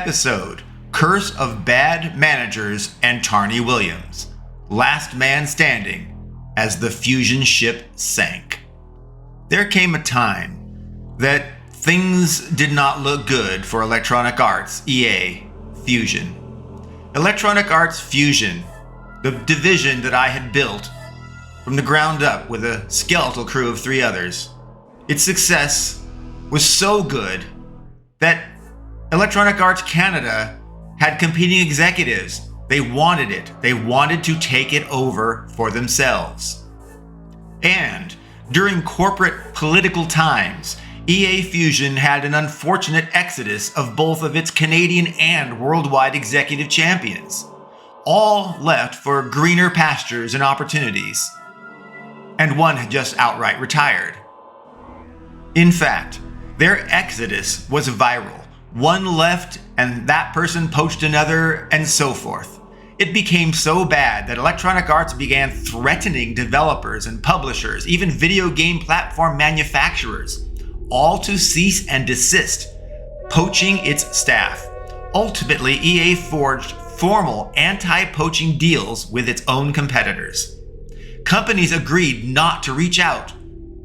episode, Curse of Bad Managers and Tarnie Williams, last man standing as the fusion ship sank. There came a time that things did not look good for Electronic Arts EA Fusion. Electronic Arts Fusion, the division that I had built from the ground up with a skeletal crew of 3 others, its success was so good that Electronic Arts Canada had competing executives. They wanted it. They wanted to take it over for themselves. And during corporate political times, EA Fusion had an unfortunate exodus of both of its Canadian and worldwide executive champions, all left for greener pastures and opportunities, and one had just outright retired. In fact, their exodus was viral. One left and that person poached another, and so forth. It became so bad that Electronic Arts began threatening developers and publishers, even video game platform manufacturers, all to cease and desist, poaching its staff. Ultimately, EA forged formal anti-poaching deals with its own competitors. Companies agreed not to reach out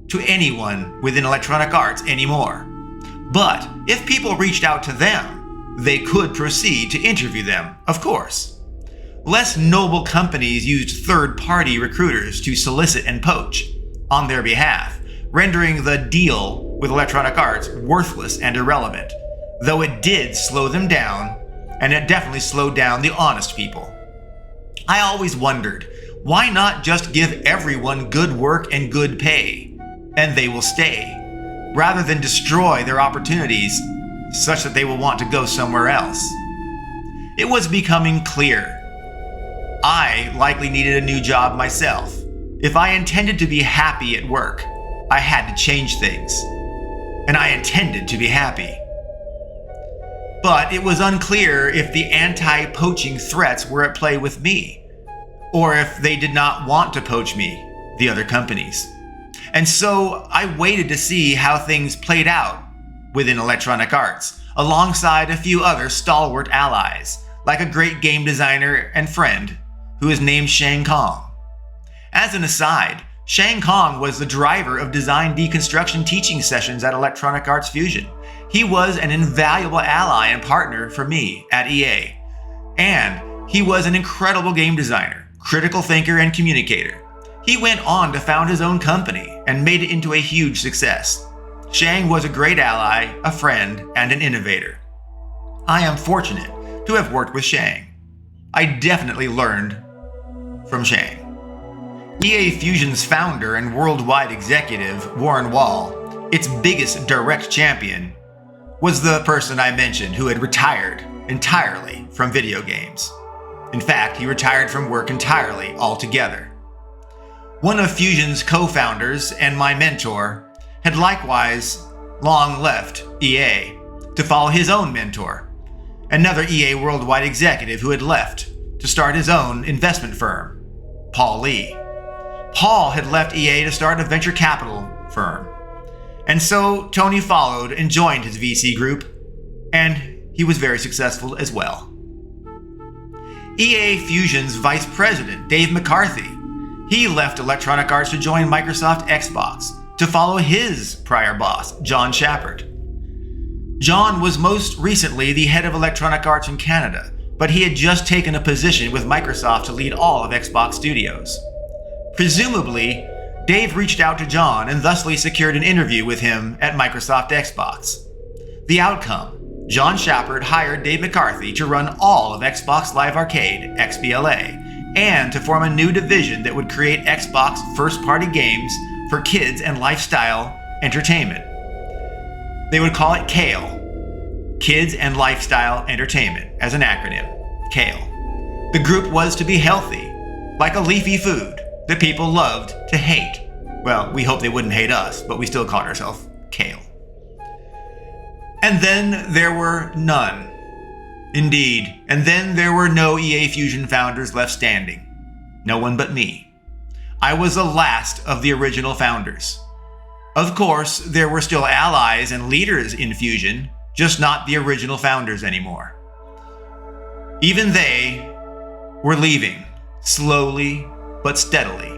to anyone within Electronic Arts anymore. But if people reached out to them, they could proceed to interview them, of course. Less noble companies used third-party recruiters to solicit and poach on their behalf, rendering the deal with Electronic Arts worthless and irrelevant, though it did slow them down, and it definitely slowed down the honest people. I always wondered, why not just give everyone good work and good pay, and they will stay, rather than destroy their opportunities such that they will want to go somewhere else? It was becoming clear. I likely needed a new job myself. If I intended to be happy at work, I had to change things. And I intended to be happy. But it was unclear if the anti-poaching threats were at play with me, or if they did not want to poach me, the other companies. And so I waited to see how things played out within Electronic Arts, alongside a few other stalwart allies, like a great game designer and friend who is named Shang Kong. As an aside, Shang Kong was the driver of design deconstruction teaching sessions at Electronic Arts Fusion. He was an invaluable ally and partner for me at EA. And he was an incredible game designer, critical thinker, and communicator. He went on to found his own company and made it into a huge success. Shang was a great ally, a friend, and an innovator. I am fortunate to have worked with Shang. I definitely learned from Shang. EA Fusion's founder and worldwide executive, Warren Wall, its biggest direct champion, was the person I mentioned who had retired entirely from video games. In fact, he retired from work entirely altogether. One of Fusion's co-founders and my mentor had likewise long left EA to follow his own mentor, another EA worldwide executive who had left to start his own investment firm, Paul Lee. Paul had left EA to start a venture capital firm. And so Tony followed and joined his VC group, and he was very successful as well. EA Fusion's vice president, Dave McCarthy, he left Electronic Arts to join Microsoft Xbox to follow his prior boss, John Shepard. John was most recently the head of Electronic Arts in Canada, but he had just taken a position with Microsoft to lead all of Xbox Studios. Presumably, Dave reached out to John and thusly secured an interview with him at Microsoft Xbox. The outcome: John Shepard hired Dave McCarthy to run all of Xbox Live Arcade, XBLA, and to form a new division that would create Xbox first-party games for kids and lifestyle entertainment. They would call it KALE, Kids and Lifestyle Entertainment, as an acronym, KALE. The group was to be healthy, like a leafy food that people loved to hate. Well, we hoped they wouldn't hate us, but we still called ourselves KALE. And then there were none. Indeed, and then there were no EA Fusion founders left standing. No one but me. I was the last of the original founders. Of course, there were still allies and leaders in Fusion, just not the original founders anymore. Even they were leaving, slowly but steadily.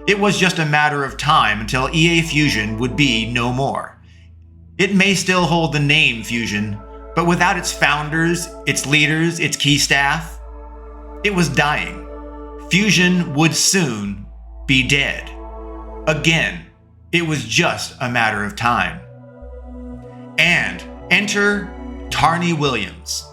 It was just a matter of time until EA Fusion would be no more. It may still hold the name Fusion, but without its founders, its leaders, its key staff, it was dying. Fusion would soon be dead. Again, it was just a matter of time. And enter Tarnie Williams.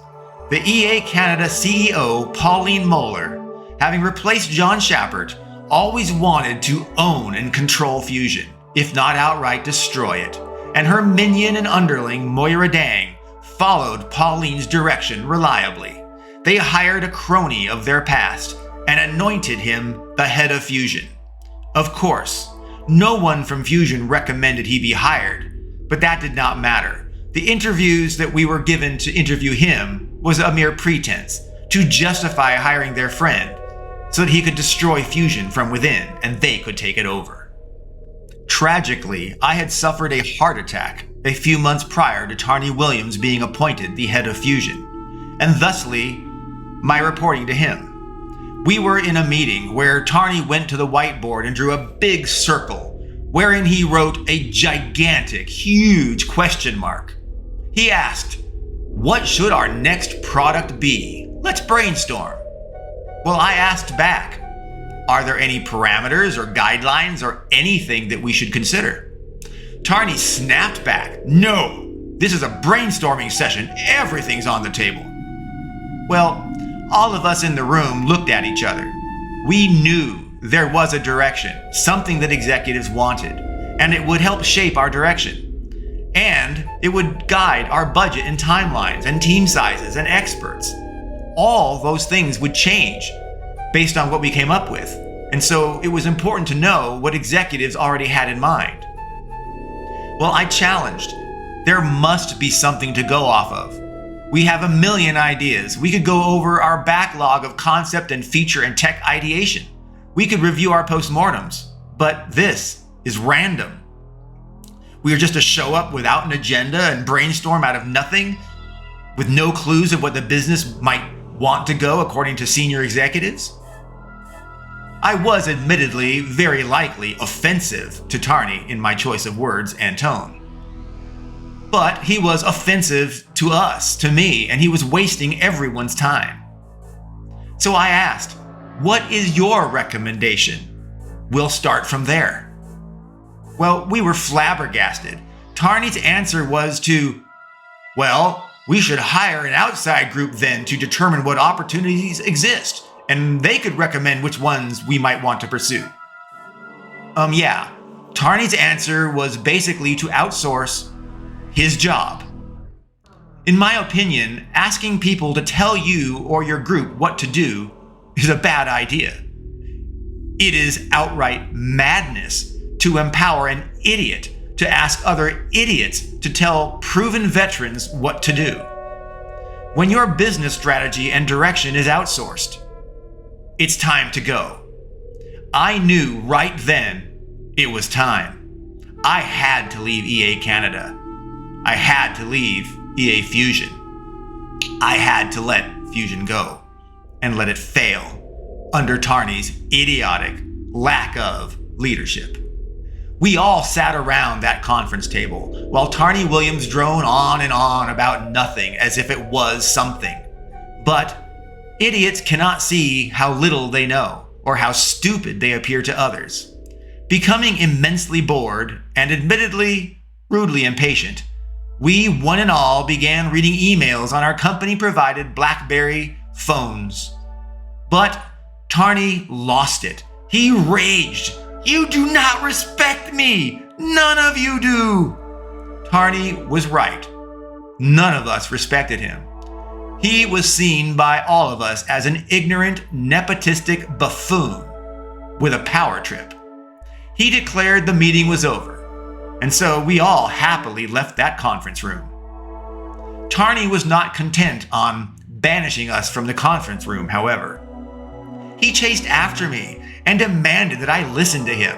The EA Canada CEO, Pauline Moeller, having replaced John Schappert, always wanted to own and control Fusion, if not outright destroy it. And her minion and underling, Moira Dang, followed Pauline's direction reliably. They hired a crony of their past and anointed him the head of Fusion. Of course, no one from Fusion recommended he be hired, but that did not matter. The interviews that we were given to interview him was a mere pretense to justify hiring their friend so that he could destroy Fusion from within and they could take it over. Tragically, I had suffered a heart attack a few months prior to Tarnie Williams being appointed the head of Fusion, and thusly, my reporting to him. We were in a meeting where Tarnie went to the whiteboard and drew a big circle wherein he wrote a gigantic, huge question mark. He asked, "What should our next product be? Let's brainstorm." Well, I asked back, "Are there any parameters or guidelines or anything that we should consider?" Tarnie snapped back, "No, this is a brainstorming session. Everything's on the table." Well, all of us in the room looked at each other. We knew there was a direction, something that executives wanted, and it would help shape our direction. And it would guide our budget and timelines and team sizes and experts. All those things would change based on what we came up with. And so it was important to know what executives already had in mind. Well, I challenged. There must be something to go off of. We have a million ideas. We could go over our backlog of concept and feature and tech ideation. We could review our postmortems, but this is random. We are just to show up without an agenda and brainstorm out of nothing, with no clues of what the business might want to go according to senior executives. I was admittedly very likely offensive to Tarnie in my choice of words and tone. But he was offensive to us, to me, and he was wasting everyone's time. So I asked, "What is your recommendation? We'll start from there." Well, we were flabbergasted. Tarnie's answer was well, we should hire an outside group then to determine what opportunities exist, and they could recommend which ones we might want to pursue. Yeah, Tarnie's answer was basically to outsource his job. In my opinion, asking people to tell you or your group what to do is a bad idea. It is outright madness to empower an idiot to ask other idiots to tell proven veterans what to do. When your business strategy and direction is outsourced, it's time to go. I knew right then it was time. I had to leave EA Canada. I had to leave EA Fusion. I had to let Fusion go and let it fail under Tarnie's idiotic lack of leadership. We all sat around that conference table while Tarnie Williams droned on and on about nothing as if it was something. But idiots cannot see how little they know or how stupid they appear to others. Becoming immensely bored and admittedly rudely impatient, we one and all began reading emails on our company-provided BlackBerry phones. But Tarnie lost it. He raged. "You do not respect me! None of you do!" Tarnie was right. None of us respected him. He was seen by all of us as an ignorant, nepotistic buffoon with a power trip. He declared the meeting was over, and so we all happily left that conference room. Tarnie was not content on banishing us from the conference room, however. He chased after me and demanded that I listen to him,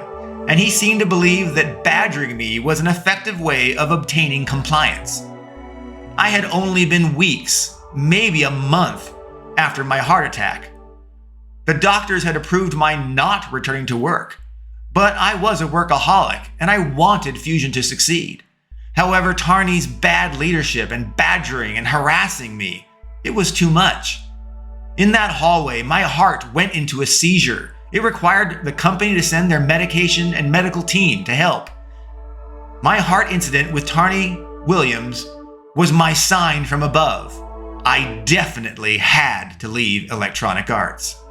and he seemed to believe that badgering me was an effective way of obtaining compliance. I had only been weeks, maybe a month, after my heart attack. The doctors had approved my not returning to work, but I was a workaholic and I wanted Fusion to succeed. However, Tarnie's bad leadership and badgering and harassing me, it was too much. In that hallway, my heart went into a seizure. It required the company to send their medication and medical team to help. My heart incident with Tarnie Williams was my sign from above. I definitely had to leave Electronic Arts.